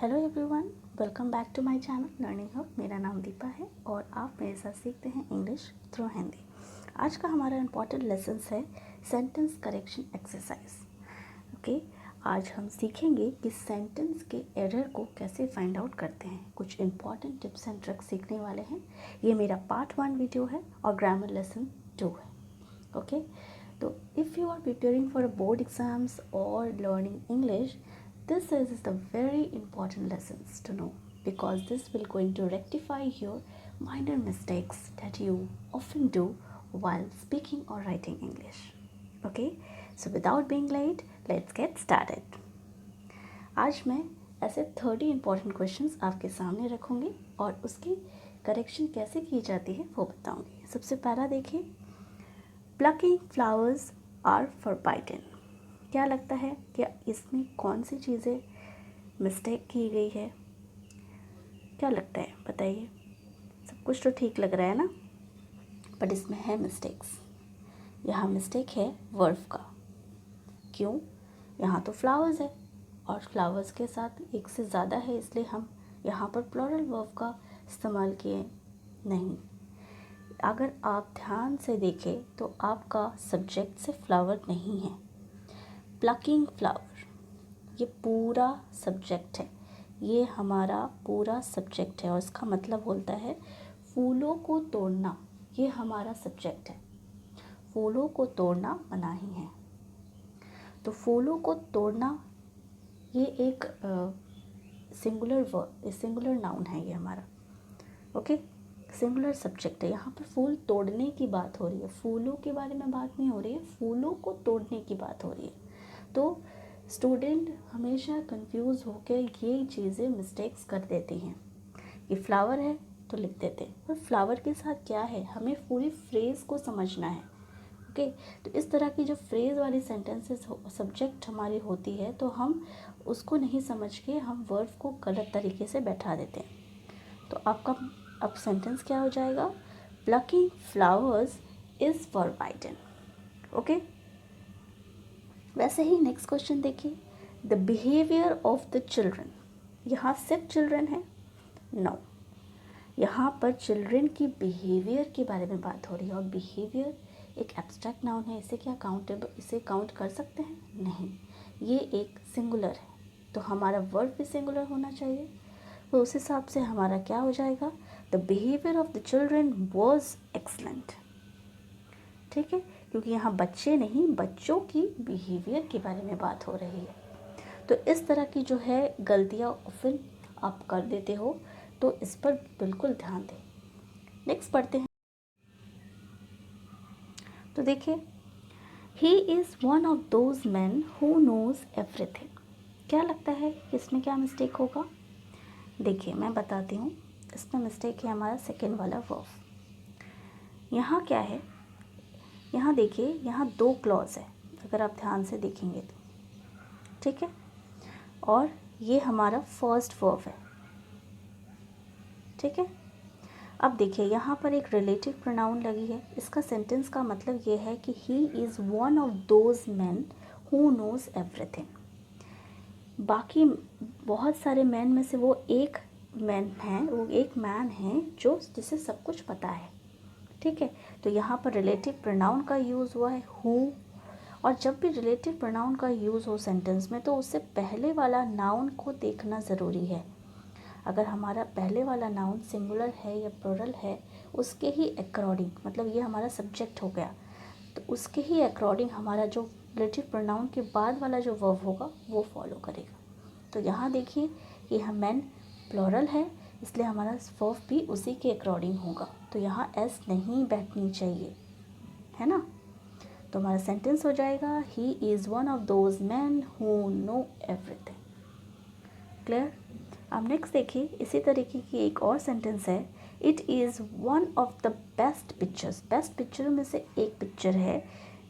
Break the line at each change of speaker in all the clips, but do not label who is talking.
Hello everyone, welcome back to my channel learning hub. मेरा नाम दीपा है और आप मेरे साथ सीखते हैं इंग्लिश थ्रू हिंदी। आज का हमारा इम्पॉर्टेंट लेसन है सेंटेंस करेक्शन एक्सरसाइज। ओके, आज हम सीखेंगे कि सेंटेंस के एरर को कैसे फाइंड आउट करते हैं। कुछ इम्पॉर्टेंट टिप्स एंड ट्रिक्स सीखने वाले हैं। ये मेरा पार्ट 1 वीडियो है और ग्रामर लेसन 2 है। ओके, तो if you are preparing for board exams और learning English, this is the very important lessons to know, because this will going to rectify your minor mistakes that you often do while speaking or writing English. Okay, so without being late, let's get started. आज मैं ऐसे 30 important questions आपके सामने रखूँगी और उसकी correction कैसे की जाती है वो बताऊँगी। सबसे पहला देखिए, plucking flowers are forbidden। क्या लगता है कि इसमें कौन सी चीज़ें मिस्टेक की गई है? क्या लगता है, बताइए। सब कुछ तो ठीक लग रहा है ना, बट इसमें है मिस्टेक्स। यहाँ मिस्टेक है वर्ब का। क्यों? यहाँ तो फ्लावर्स है और फ्लावर्स के साथ एक से ज़्यादा है, इसलिए हम यहाँ पर प्लूरल वर्ब का इस्तेमाल किए नहीं। अगर आप ध्यान से देखें तो आपका सब्जेक्ट से फ्लावर नहीं है। प्लकिंग फ्लावर ये पूरा सब्जेक्ट है, ये हमारा पूरा सब्जेक्ट है और इसका मतलब होता है फूलों को तोड़ना। ये हमारा सब्जेक्ट है, फूलों को तोड़ना मनाही है। तो फूलों को तोड़ना ये एक सिंगुलर नाउन है, ये हमारा ओके सिंगुलर सब्जेक्ट है। यहाँ पर फूल तोड़ने की बात हो रही है, फूलों के बारे में बात नहीं हो रही है, फूलों को तोड़ने की बात हो रही है। तो स्टूडेंट हमेशा कंफ्यूज होकर ये चीज़ें मिस्टेक्स कर देती हैं कि फ्लावर है तो लिख देते हैं, और फ्लावर के साथ क्या है हमें पूरी फ्रेज़ को समझना है। ओके, तो इस तरह की जो फ्रेज़ वाली सेंटेंसेस सब्जेक्ट हमारी होती है तो हम उसको नहीं समझ के हम वर्ब को गलत तरीके से बैठा देते हैं। तो आपका अब सेंटेंस क्या हो जाएगा? Plucking flowers is forbidden. Okay, वैसे ही नेक्स्ट क्वेश्चन देखिए, the behaviour of the children. यहाँ सिर्फ चिल्ड्रन है? नो, यहाँ पर चिल्ड्रन की बिहेवियर के बारे में बात हो रही है और बिहेवियर एक एब्स्ट्रैक्ट नाउन है। इसे काउंट कर सकते हैं? नहीं, ये एक सिंगुलर है, तो हमारा वर्ब भी सिंगुलर होना चाहिए। तो उस हिसाब से हमारा क्या हो जाएगा? The behaviour of the children was excellent. ठीक है, क्योंकि यहाँ बच्चे नहीं, बच्चों की बिहेवियर के बारे में बात हो रही है। तो इस तरह की जो है गलतियाँ ऑफन आप कर देते हो, तो इस पर बिल्कुल ध्यान दें। नेक्स्ट पढ़ते हैं। तो देखिए, he is one of those man who knows everything. क्या लगता है इसमें क्या मिस्टेक होगा? देखिए मैं बताती हूँ, इसमें मिस्टेक है हमारा सेकेंड वाला वर्ब। यहाँ क्या है, यहाँ देखिए, यहाँ 2 क्लॉज है अगर आप ध्यान से देखेंगे तो, ठीक है, और ये हमारा फर्स्ट वर्ब है। ठीक है, अब देखिए यहाँ पर एक रिलेटिव प्रोनाउन लगी है। इसका सेंटेंस का मतलब ये है कि he is one of those man who knows everything. बाकी बहुत सारे मैन में से वो एक मैन है जो जिसे सब कुछ पता है। ठीक है, तो यहाँ पर रिलेटिव प्रोनाउन का यूज़ हुआ है हु, और जब भी रिलेटिव प्रोनाउन का यूज़ हो सेंटेंस में तो उससे पहले वाला नाउन को देखना ज़रूरी है। अगर हमारा पहले वाला नाउन सिंगुलर है या प्लूरल है, उसके ही अकॉर्डिंग, मतलब ये हमारा सब्जेक्ट हो गया, तो उसके ही अकॉर्डिंग हमारा जो रिलेटिव प्रोनाउन के बाद वाला जो वर्ब होगा वो फॉलो करेगा। तो यहाँ देखिए, ये हम मैन प्लूरल है, इसलिए हमारा वर्ब भी उसी के अकॉर्डिंग होगा। तो यहाँ एस नहीं बैठनी चाहिए, है ना। तो हमारा सेंटेंस हो जाएगा, he is one of those man who know everything. Clear? अब नेक्स्ट देखिए, इसी तरीके की एक और सेंटेंस है, it is one of the best pictures. Best picture में से एक पिक्चर है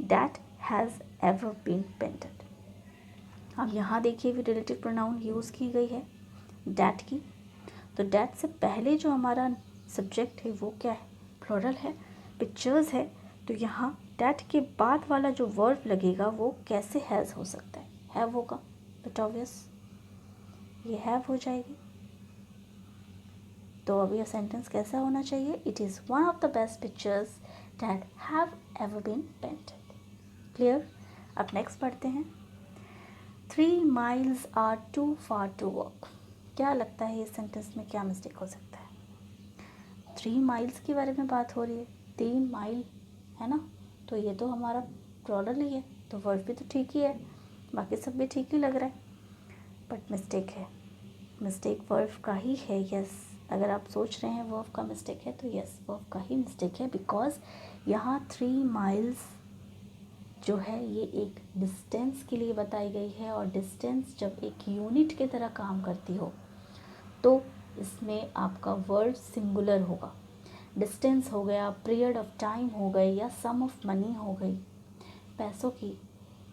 that has ever been painted. अब यहाँ देखिए भी रिलेटिव प्रोनाउन यूज़ की गई है डैट की। तो डैट से पहले जो हमारा सब्जेक्ट है वो क्या है? प्लूरल है, पिक्चर्स है। तो यहाँ डैट के बाद वाला जो वर्ब लगेगा वो कैसे हैज़ हो सकता है? हैव होगा, बट ऑब्वियस ये हैव हो जाएगी। तो अब यह सेंटेंस कैसा होना चाहिए? It is one of the best pictures that have ever been painted. Clear? अब नेक्स्ट पढ़ते हैं। 3 miles are too far to walk। क्या लगता है इस सेंटेंस में क्या मिस्टेक हो सकता है? 3 miles के बारे में बात हो रही है, 3 माइल है ना, तो ये तो हमारा प्लूरल ही है, तो वर्ब भी तो ठीक ही है, बाकी सब भी ठीक ही लग रहा है, बट मिस्टेक है। मिस्टेक वर्ब का ही है। यस, अगर आप सोच रहे हैं वर्ब का मिस्टेक है तो यस, वर्ब का ही मिस्टेक है, बिकॉज यहाँ 3 माइल्स जो है ये एक डिस्टेंस के लिए बताई गई है, और डिस्टेंस जब एक यूनिट की तरह काम करती हो तो इसमें आपका वर्ड सिंगुलर होगा। डिस्टेंस हो गया, पीरियड ऑफ टाइम हो गई, या सम ऑफ मनी हो गई, पैसों की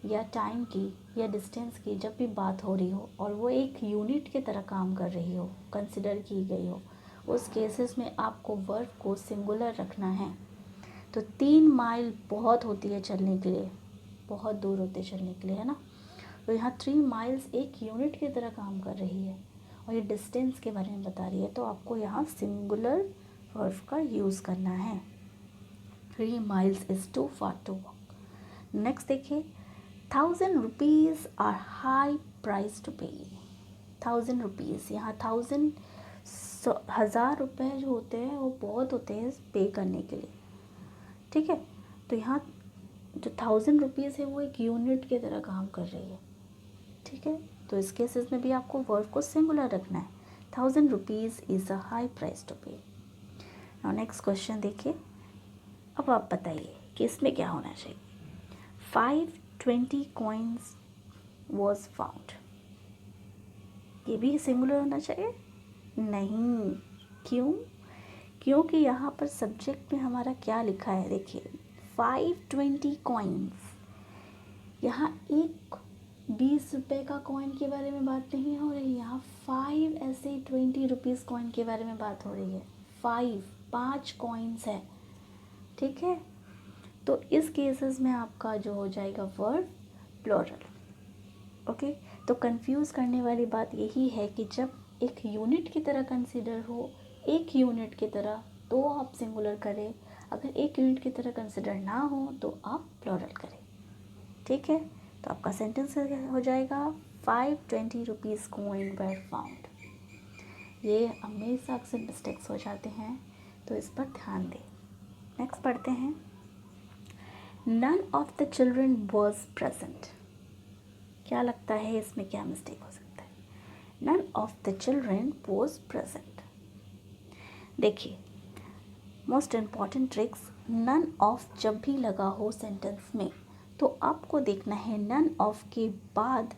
या टाइम की या डिस्टेंस की जब भी बात हो रही हो और वो एक यूनिट की तरह काम कर रही हो, कंसिडर की गई हो, उस केसेस में आपको वर्ब को सिंगुलर रखना है। तो 3 माइल बहुत होती है चलने के लिए, बहुत दूर होते हैं चलने के लिए, है ना। तो यहाँ 3 माइल्स एक यूनिट की तरह काम कर रही है और ये डिस्टेंस के बारे में बता रही है, तो आपको यहाँ सिंगुलर वर्ब का यूज़ करना है। 3 miles is too far to walk। Next देखिए, 1000 rupees are high price to pay। 1000 rupees, यहाँ 1000 रुपये जो होते हैं वो बहुत होते हैं पे करने के लिए, ठीक है। तो यहाँ जो 1000 रुपीज़ है वो एक यूनिट की तरह काम कर रही है, ठीक है। तो इस केसेस में भी आपको वर्ब को सिंगुलर रखना है। 1000 rupees is a high price to pay. और नेक्स्ट क्वेश्चन देखिए, अब आप बताइए कि इसमें क्या होना चाहिए। 520 coins was found, ये भी सिंगुलर होना चाहिए? नहीं, क्यों? क्योंकि यहाँ पर सब्जेक्ट में हमारा क्या लिखा है, देखिए 520 coins। यहाँ एक 20 रुपये का कॉइन के बारे में बात नहीं हो रही, यहाँ 5 ऐसे 20 रुपीज़ कॉइन के बारे में बात हो रही है। 5 कॉइन्स है, ठीक है। तो इस केसेस में आपका जो हो जाएगा वर्ब प्लूरल। ओके, तो कंफ्यूज करने वाली बात यही है कि जब एक यूनिट की तरह कंसिडर हो, एक यूनिट की तरह, तो आप सिंगुलर करें, अगर एक यूनिट की तरह कंसिडर ना हो तो आप प्लूरल करें, ठीक है। तो आपका सेंटेंस हो जाएगा 520 रुपीज़ कॉइन वर फाउंड। ये हमेशा अक्सर मिस्टेक्स हो जाते हैं, तो इस पर ध्यान दें। नेक्स्ट पढ़ते हैं, none of the children was present. क्या लगता है इसमें क्या मिस्टेक हो सकता है? None of the children was present. देखिए, most important tricks, none of जब भी लगा हो सेंटेंस में तो आपको देखना है नन ऑफ के बाद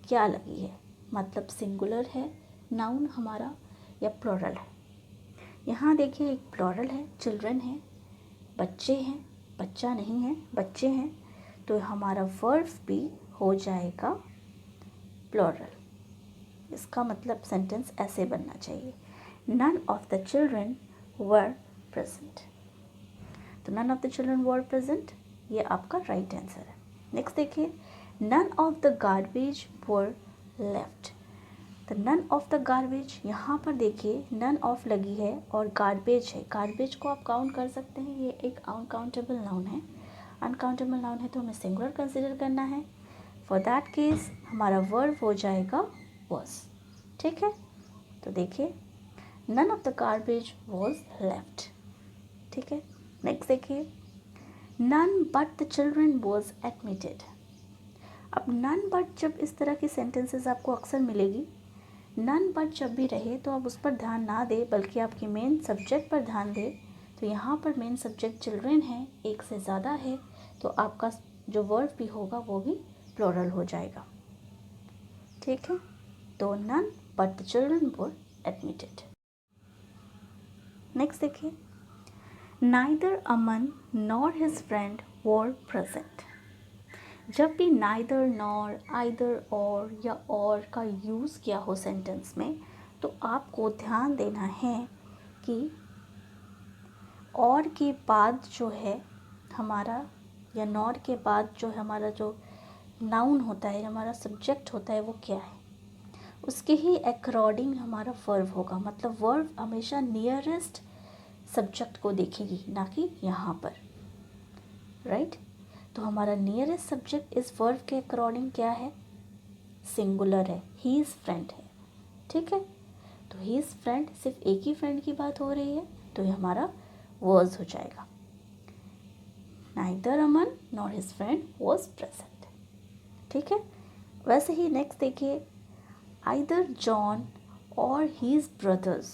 क्या लगी है, मतलब सिंगुलर है नाउन हमारा या प्लूरल है। यहाँ देखिए एक प्लूरल है, चिल्ड्रन है, बच्चे हैं, बच्चा नहीं है, बच्चे हैं, तो हमारा वर्ब भी हो जाएगा प्लूरल। इसका मतलब सेंटेंस ऐसे बनना चाहिए, none of the children were present. तो none of the children were present, ये आपका राइट आंसर है। नेक्स्ट देखिए, none of the garbage were left. तो नन ऑफ द गार्बेज, यहाँ पर देखिए नन ऑफ लगी है और गार्बेज है। गार्बेज को आप काउंट कर सकते हैं, ये एक अनकाउंटेबल नाउन है। अनकाउंटेबल नाउन है तो हमें सिंगुलर कंसिडर करना है। फॉर दैट केस हमारा वर्ब हो जाएगा वॉज, ठीक है। तो देखिए none of the garbage was left, ठीक है। नेक्स्ट देखिए, none but the children was admitted. अब नन बट जब इस तरह की सेंटेंसेस आपको अक्सर मिलेगी, नन बट जब भी रहे तो आप उस पर ध्यान ना दें, बल्कि आपकी मेन सब्जेक्ट पर ध्यान दें। तो यहाँ पर मेन सब्जेक्ट चिल्ड्रन है, एक से ज़्यादा है, तो आपका जो वर्ब भी होगा वो भी प्लूरल हो जाएगा, ठीक है। तो none but the children were admitted. Next देखिए, neither Aman nor his friend were present. जब भी नाइदर, नॉर, आइदर और का यूज़ किया हो सेंटेंस में, तो आपको ध्यान देना है कि और के बाद जो है हमारा, या नॉर के बाद जो हमारा जो नाउन होता है, हमारा सब्जेक्ट होता है, वो क्या है। उसके ही अकॉर्डिंग हमारा वर्ब होगा, मतलब वर्ब हमेशा नियरेस्ट सब्जेक्ट को देखेगी, ना कि यहाँ पर, राइट। तो हमारा नियरेस्ट सब्जेक्ट इस वर्ब के अकॉर्डिंग क्या है, सिंगुलर है, ही इज़ फ्रेंड है, ठीक है। तो ही इज़ फ्रेंड, सिर्फ एक ही फ्रेंड की बात हो रही है, तो ये हमारा वर्स हो जाएगा। Neither Aman nor his friend was present, ठीक है। वैसे ही नेक्स्ट देखिए, either John or his brothers,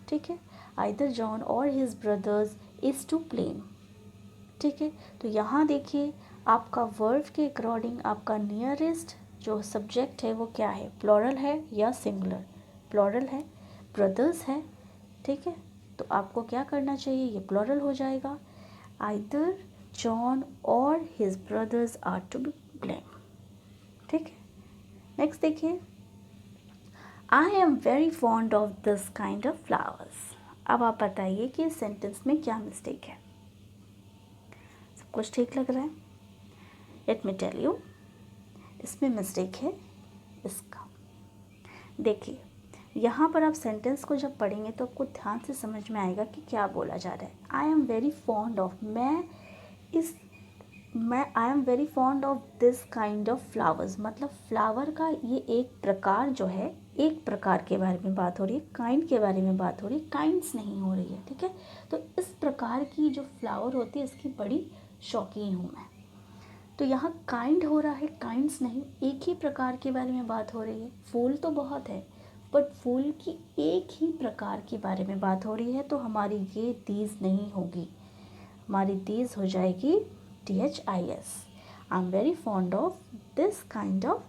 ठीक है, either John or his brothers is to plain, ठीक है। तो यहाँ देखिए आपका वर्ब के अकॉर्डिंग आपका नियरेस्ट जो सब्जेक्ट है वो क्या है, प्लूरल है या सिंगुलर, प्लूरल है, ब्रदर्स है, ठीक है। तो आपको क्या करना चाहिए, ये प्लूरल हो जाएगा, either John or his brothers are to be blame, ठीक है। नेक्स्ट देखिए, I am very fond of this kind of flowers. अब आप बताइए कि इस सेंटेंस में क्या मिस्टेक है, सब कुछ ठीक लग रहा है? लेट मी टेल यू, इसमें मिस्टेक है इसका। देखिए यहाँ पर आप सेंटेंस को जब पढ़ेंगे तो आपको ध्यान से समझ में आएगा कि क्या बोला जा रहा है। आई am very fond of, I am very fond of this kind of flowers, मतलब फ्लावर का ये एक प्रकार जो है, एक प्रकार के बारे में बात हो रही है, काइंड के बारे में बात हो रही है, काइंड्स नहीं हो रही है, ठीक है। तो इस प्रकार की जो फ्लावर होती है इसकी बड़ी शौकीन हूँ मैं। तो यहाँ काइंड हो रहा है, काइंड्स नहीं, एक ही प्रकार के बारे में बात हो रही है। फूल तो बहुत है बट फूल की एक ही प्रकार के बारे में बात हो रही है, तो हमारी ये दीज नहीं होगी, हमारी दीज हो जाएगी THIS। I am very fond of this kind of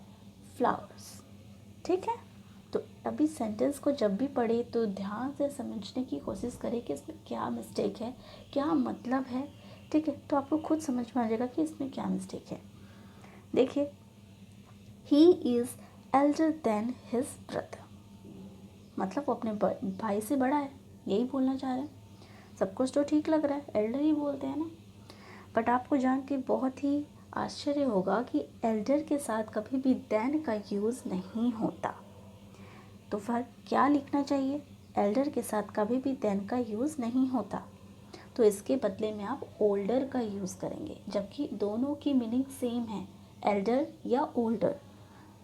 flowers, ठीक है। तो अभी सेंटेंस को जब भी पढ़े तो ध्यान से समझने की कोशिश करें कि इसमें क्या मिस्टेक है, क्या मतलब है, ठीक है। तो आपको खुद समझ में आ जाएगा कि इसमें क्या मिस्टेक है। देखिए, he is elder than his brother, मतलब वो अपने भाई से बड़ा है, यही बोलना चाह रहे हैं। सब कुछ तो ठीक लग रहा है, एल्डर ही बोलते हैं ना। बट आपको जान के बहुत ही आश्चर्य होगा कि एल्डर के साथ कभी भी देन का यूज़ नहीं होता। तो फिर क्या लिखना चाहिए, एल्डर के साथ कभी भी देन का यूज़ नहीं होता, तो इसके बदले में आप ओल्डर का यूज़ करेंगे, जबकि दोनों की मीनिंग सेम है, एल्डर या ओल्डर,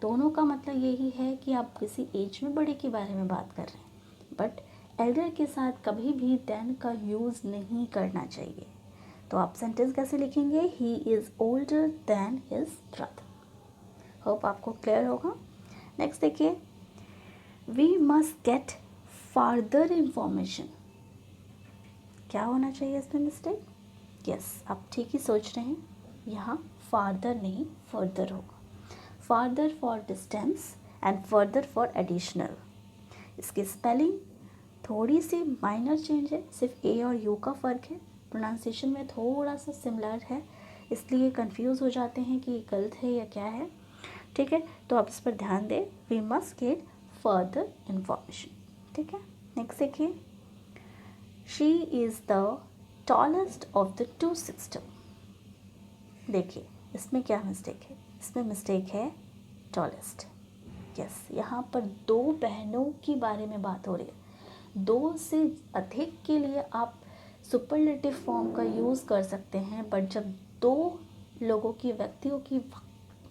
दोनों का मतलब यही है कि आप किसी एज में बड़े के बारे में बात कर रहे हैं। बट एल्डर के साथ कभी भी देन का यूज़ नहीं करना चाहिए। तो आप सेंटेंस कैसे लिखेंगे, he is older than his brother. Hope आपको क्लियर होगा। नेक्स्ट देखिए, we must get further information, क्या होना चाहिए इसमें मिस्टेक, यस आप ठीक ही सोच रहे हैं, यहाँ फार्दर नहीं फर्दर होगा, farther for distance and further for additional. इसकी स्पेलिंग थोड़ी सी माइनर चेंज है, सिर्फ ए और यू का फ़र्क है, प्रोनाउंसिएशन में थोड़ा सा सिमिलर है, इसलिए कंफ्यूज हो जाते हैं कि गलत है या क्या है, ठीक है। तो आप इस पर ध्यान दें, we must get further information, ठीक है। नेक्स्ट देखिए, she is the tallest of the two sister. देखिए इसमें क्या मिस्टेक है, इसमें मिस्टेक है टॉलेस्ट, यस यहाँ पर दो बहनों के बारे में बात हो रही है, दो से अधिक के लिए आप सुपरलेटिव फॉर्म का यूज़ कर सकते हैं, बट जब दो लोगों की, व्यक्तियों की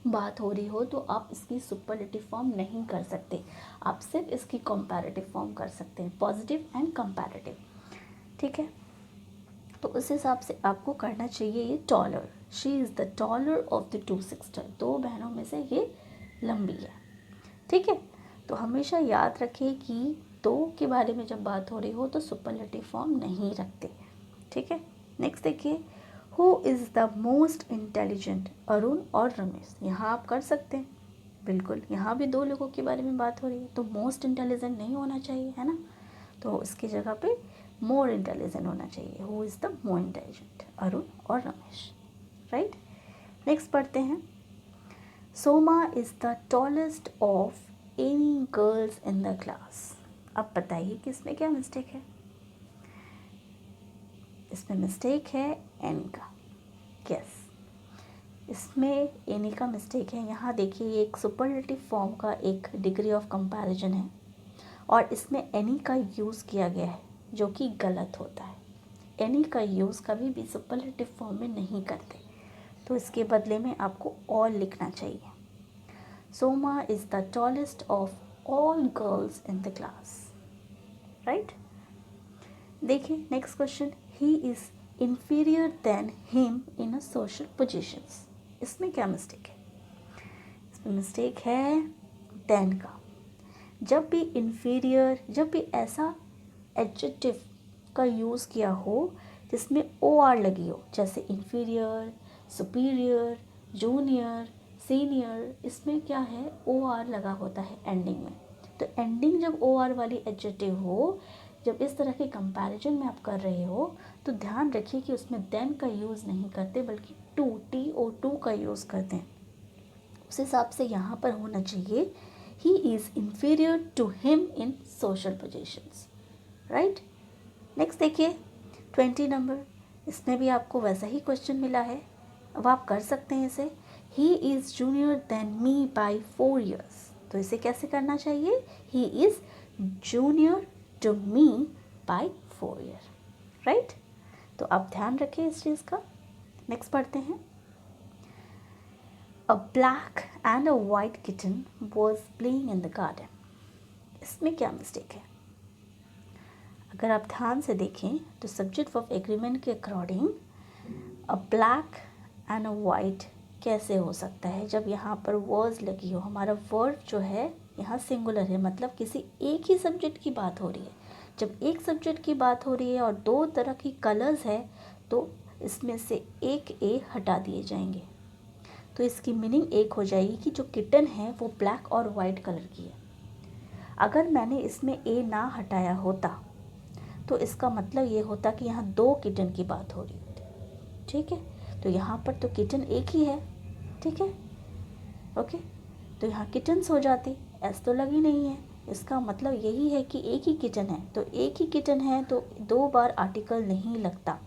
बात हो रही हो तो आप इसकी सुपरलेटिव फॉर्म नहीं कर सकते, आप सिर्फ इसकी कंपैरेटिव फॉर्म कर सकते हैं, पॉजिटिव एंड कंपैरेटिव, ठीक है। तो उस हिसाब से आपको करना चाहिए ये taller, she is the taller of the two sister, दो बहनों में से ये लंबी है, ठीक है। तो हमेशा याद रखें कि दो के बारे में जब बात हो रही हो तो सुपरलेटिव फॉर्म नहीं रखते, ठीक है। नेक्स्ट देखिए, who is the most intelligent, Arun और रमेश, यहाँ आप कर सकते हैं, बिल्कुल यहाँ भी दो लोगों के बारे में बात हो रही है तो मोस्ट इंटेलिजेंट नहीं होना चाहिए, है ना। तो इसकी जगह पे मोर इंटेलिजेंट होना चाहिए, who is the more intelligent, Arun और रमेश, राइट। नेक्स्ट पढ़ते हैं, Soma is the tallest of any girls in the class. अब बताइए कि इसमें क्या मिस्टेक है, इसमें मिस्टेक है एन का, यस इसमें एनी का मिस्टेक है। यहाँ देखिए ये एक सुपरलेटिव फॉर्म का एक डिग्री ऑफ कंपैरिजन है और इसमें एनी का यूज़ किया गया है जो कि गलत होता है। एनी का यूज़ कभी भी सुपरलेटिव फॉर्म में नहीं करते, तो इसके बदले में आपको ऑल लिखना चाहिए। Soma is the tallest of all girls in the class, right. देखिए next question, he is inferior than him in a social positions। इसमें क्या मिस्टेक है? इसमें मिस्टेक है than का। जब भी inferior, जब भी ऐसा adjective का यूज़ किया हो जिसमें OR लगी हो, जैसे inferior, superior, junior, senior, इसमें क्या है OR लगा होता है एंडिंग में। तो एंडिंग जब OR वाली adjective हो, जब इस तरह के कंपैरिजन में आप कर रहे हो तो ध्यान रखिए कि उसमें देन का यूज़ नहीं करते बल्कि टू, TO2 का यूज़ करते हैं। उस हिसाब से यहाँ पर होना चाहिए he is inferior to him in social positions, right. Next देखिए 20 नंबर, इसमें भी आपको वैसा ही क्वेश्चन मिला है। अब आप कर सकते हैं इसे, he is junior then me by 4 years। तो इसे कैसे करना चाहिए, he is junior to me by 4 years, right. तो आप ध्यान रखें इस चीज़ का। नेक्स्ट पढ़ते हैं, अ black and a white kitten was playing in the garden. इसमें क्या मिस्टेक है? अगर आप ध्यान से देखें तो सब्जेक्ट ऑफ एग्रीमेंट के according a black and a white कैसे हो सकता है जब यहाँ पर वॉज लगी हो। हमारा वर्ब जो है यहाँ सिंगुलर है, मतलब किसी एक ही सब्जेक्ट की बात हो रही है। जब एक सब्जेक्ट की बात हो रही है और दो तरह की कलर्स है तो इसमें से एक ए हटा दिए जाएंगे, तो इसकी मीनिंग एक हो जाएगी कि जो किटन है वो ब्लैक और वाइट कलर की है। अगर मैंने इसमें ए ना हटाया होता तो इसका मतलब ये होता कि यहाँ दो किटन की बात हो रही होती, ठीक है। तो यहाँ पर तो किटन एक ही है, ठीक है, ओके। तो यहाँ किटन्स हो जाती, एस तो लगी नहीं है। इसका मतलब यही है कि एक ही किचन है, तो एक ही किचन है तो दो बार आर्टिकल नहीं लगता।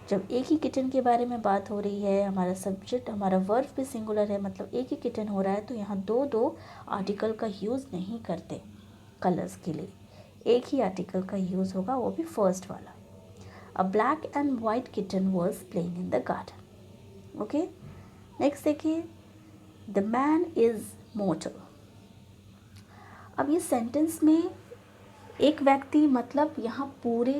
जब एक ही किचन के बारे में बात हो रही है, हमारा सब्जेक्ट, हमारा वर्ब भी सिंगुलर है, मतलब एक ही किचन हो रहा है, तो यहाँ दो दो आर्टिकल का यूज़ नहीं करते कलर्स के लिए। एक ही आर्टिकल का यूज़ होगा, वो भी फर्स्ट वाला। अ black and white kitten was playing in the garden, okay. Next देखिए, द मैन इज़ मोर्टल। अब ये सेंटेंस में एक व्यक्ति, मतलब यहाँ पूरे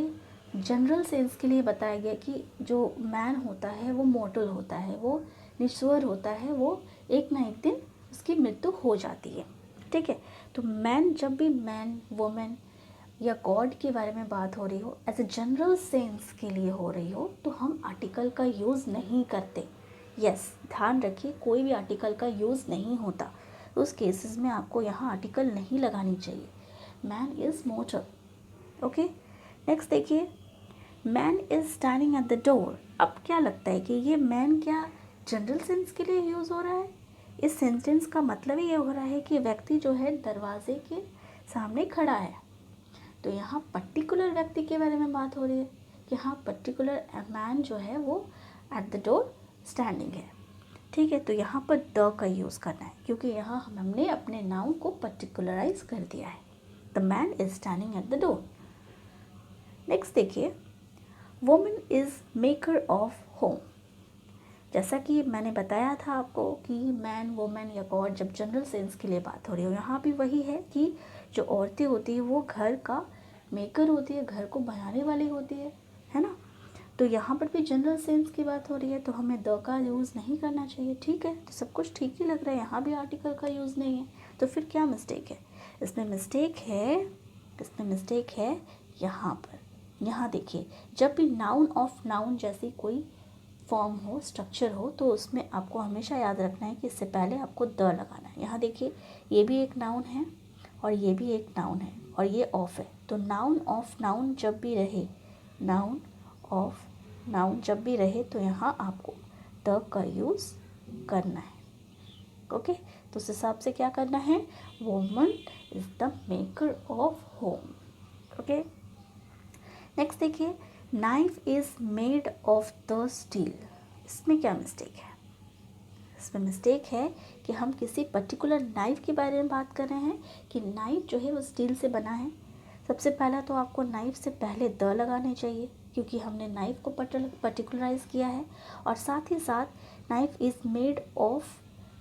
जनरल सेंस के लिए बताया गया कि जो मैन होता है वो मोर्टल होता है, वो निश्वर होता है, वो एक ना एक दिन उसकी मृत्यु हो जाती है, ठीक है। तो मैन, जब भी मैन, वुमेन या गॉड के बारे में बात हो रही हो, एज ए जनरल सेंस के लिए हो रही हो, तो हम आर्टिकल का यूज़ नहीं करते। यस, ध्यान रखिए, कोई भी आर्टिकल का यूज़ नहीं होता। उस केसेस में आपको यहाँ आर्टिकल नहीं लगानी चाहिए। Man is mortal, okay. Next देखिए, man is standing at the door. अब क्या लगता है कि ये मैन क्या जनरल सेंस के लिए यूज़ हो रहा है? इस सेंटेंस का मतलब ही ये हो रहा है कि व्यक्ति जो है दरवाजे के सामने खड़ा है। तो यहाँ पर्टिकुलर व्यक्ति के बारे में बात हो रही है कि हाँ, पर्टिकुलर मैन जो है वो एट द डोर स्टैंडिंग है, ठीक है। तो यहाँ पर द का यूज़ करना है क्योंकि यहाँ हमने अपने नाउन को पर्टिकुलराइज कर दिया है। The man is standing at the door. Next देखिए, woman is maker of home. जैसा कि मैंने बताया था आपको कि मैन, वुमेन या गॉड जब जनरल सेंस के लिए बात हो रही हो, यहाँ भी वही है कि जो औरतें होती है वो घर का मेकर होती है, घर को बनाने वाली होती है ना। तो यहाँ पर भी जनरल सेंस की बात हो रही है, तो हमें द का यूज़ नहीं करना चाहिए, ठीक है। तो सब कुछ ठीक ही लग रहा है, यहाँ भी आर्टिकल का यूज़ नहीं है, तो फिर क्या मिस्टेक है? इसमें मिस्टेक है यहाँ पर। यहाँ देखिए, जब भी नाउन ऑफ नाउन जैसी कोई फॉर्म हो, स्ट्रक्चर हो, तो उसमें आपको हमेशा याद रखना है कि इससे पहले आपको द लगाना है। यहाँ देखिए, ये भी एक नाउन है और ये भी एक नाउन है और ये ऑफ है। तो नाउन ऑफ नाउन जब भी रहे, नाउन ऑफ नाउन जब भी रहे, तो यहाँ आपको द का यूज़ करना है, ओके। तो उस हिसाब से क्या करना है, woman is the maker of home, okay. Next देखिए, knife is made of the steel. इसमें क्या मिस्टेक है? इसमें मिस्टेक है कि हम किसी पर्टिकुलर नाइफ़ के बारे में बात कर रहे हैं कि नाइफ़ जो है वो स्टील से बना है। सबसे पहला तो आपको नाइफ़ से पहले द लगाने चाहिए, क्योंकि हमने नाइफ़ को पर्टिकुलराइज़ किया है, और साथ ही साथ knife is made of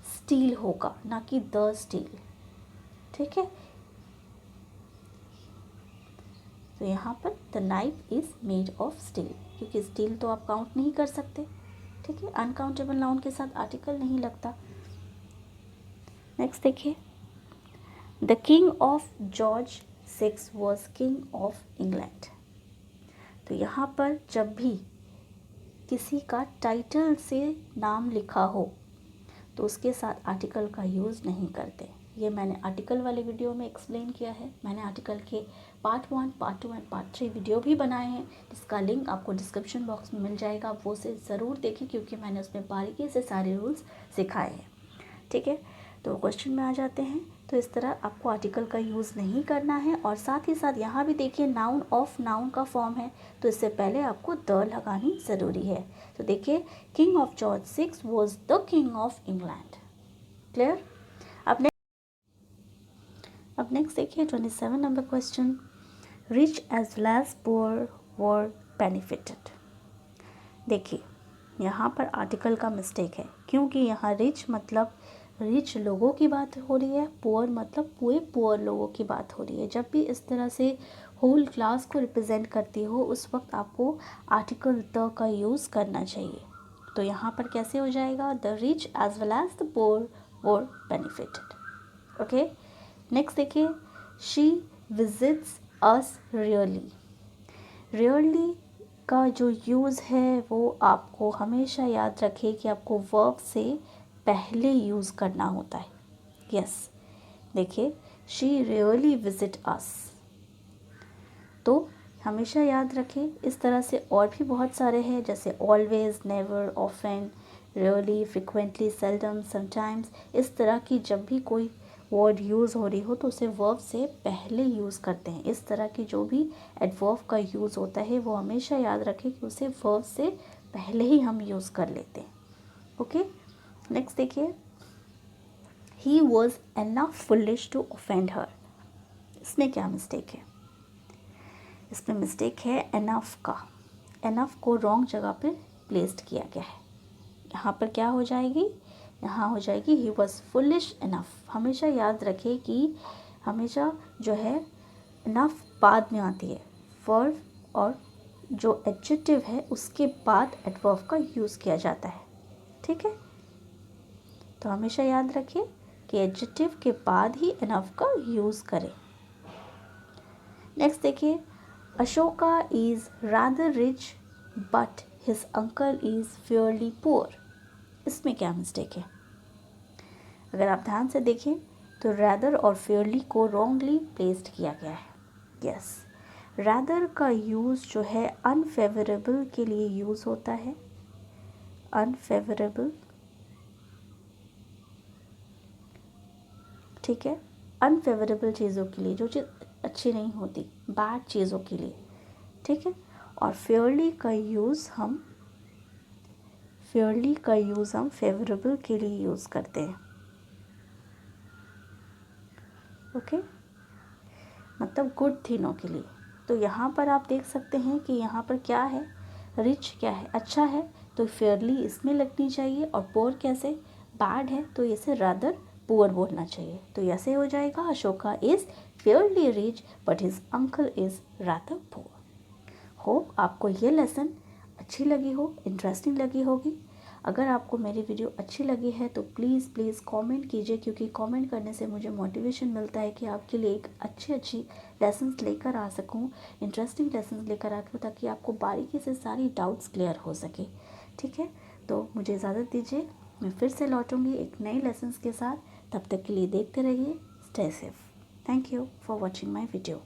steel होगा, ना कि द स्टील। ठीक है, तो यहाँ पर the knife is made of steel, क्योंकि स्टील तो आप काउंट नहीं कर सकते। ठीक है, अनकाउंटेबल नाउन के साथ आर्टिकल नहीं लगता। नेक्स्ट देखिए, the king of George 6 was king of England. तो यहाँ पर जब भी किसी का टाइटल से नाम लिखा हो तो उसके साथ आर्टिकल का यूज़ नहीं करते। ये मैंने आर्टिकल वाले वीडियो में एक्सप्लेन किया है। मैंने आर्टिकल के part 1, part 2 and part 3 video भी बनाए हैं, जिसका लिंक आपको डिस्क्रिप्शन बॉक्स में मिल जाएगा। आप वो से ज़रूर देखें, क्योंकि मैंने उसमें बारीकी से सारे रूल्स सिखाए हैं। ठीक है, तो क्वेश्चन में आ जाते हैं। तो इस तरह आपको आर्टिकल का यूज़ नहीं करना है, और साथ ही साथ यहाँ भी देखिए नाउन ऑफ नाउन का फॉर्म है, तो इससे पहले आपको द लगानी ज़रूरी है। तो देखिए, king of George 6 was the king of England. Clear? अब नेक्स्ट देखिए 27 number question, rich as well as poor were benefited. देखिए, यहाँ पर आर्टिकल का मिस्टेक है, क्योंकि यहाँ रिच मतलब रिच लोगों की बात हो रही है, पुअर मतलब पूरे पुअर लोगों की बात हो रही है। जब भी इस तरह से होल क्लास को रिप्रेजेंट करती हो, उस वक्त आपको आर्टिकल द का यूज़ करना चाहिए। तो यहाँ पर कैसे हो जाएगा, the rich as well as the poor were benefited. Okay, next देखिए, she visits us really. Really का जो यूज़ है वो आपको हमेशा याद रखें कि आपको वर्ब से पहले यूज़ करना होता है। यस, देखिए, शी रियली विजिट अस, तो हमेशा याद रखें। इस तरह से और भी बहुत सारे हैं, जैसे always, never, often, really, frequently, seldom, sometimes. इस तरह की जब भी कोई वर्ड यूज़ हो रही हो तो उसे वर्ब से पहले यूज़ करते हैं। इस तरह की जो भी एडवर्ब का यूज़ होता है वो हमेशा याद रखें कि उसे वर्ब से पहले ही हम यूज़ कर लेते हैं। ओके, नेक्स्ट देखिए, he was enough foolish to offend her. इसमें क्या मिस्टेक है, इसमें मिस्टेक है एनफ का। एनफ को रॉन्ग जगह पे प्लेस्ड किया गया है। यहाँ पर क्या हो जाएगी, यहाँ हो जाएगी ही वॉज फुलिश इनफ। हमेशा याद रखें कि हमेशा जो है इनफ बाद में आती है, वर्ब और जो एडजेक्टिव है उसके बाद एडवर्ब का यूज़ किया जाता है। ठीक है, तो हमेशा याद रखें कि एडजेक्टिव के बाद ही इनफ का यूज़ करें। नेक्स्ट देखिए, Ashoka is rather rich but his uncle is Fairlie poor. इसमें क्या मिस्टेक है, अगर आप ध्यान से देखें तो रैदर और फेयरली को रॉन्गली प्लेस्ड किया गया है। यस, रैदर का यूज़ जो है अनफेवरेबल के लिए यूज़ होता है। अनफेवरेबल, ठीक है, अनफेवरेबल चीज़ों के लिए, जो चीज़ अच्छी नहीं होती, बैड चीज़ों के लिए। ठीक है, और फेयरली का यूज़ हम फेवरेबल के लिए यूज़ करते हैं। ओके, मतलब गुड थिंगों के लिए। तो यहाँ पर आप देख सकते हैं कि यहाँ पर क्या है, रिच क्या है, अच्छा है, तो फेयरली इसमें लगनी चाहिए, और पुअर कैसे, बैड है, तो इसे रादर पुअर बोलना चाहिए। तो ऐसे हो जाएगा, Ashoka is Fairlie rich but his uncle is rather poor. Hope आपको ये लेसन अच्छी लगी हो, इंटरेस्टिंग लगी होगी। अगर आपको मेरी वीडियो अच्छी लगी है तो प्लीज़ कमेंट कीजिए, क्योंकि कमेंट करने से मुझे मोटिवेशन मिलता है कि आपके लिए एक अच्छी लेसन्स लेकर आ सकूं, इंटरेस्टिंग लेसन्स लेकर आ सकूं, ताकि आपको बारीकी से सारी डाउट्स क्लियर हो सके। ठीक है, तो मुझे इजाज़त दीजिए, मैं फिर से लौटूंगी एक नई लेसन्स के साथ। तब तक के लिए देखते रहिए, stay safe. Thank you for watching my video.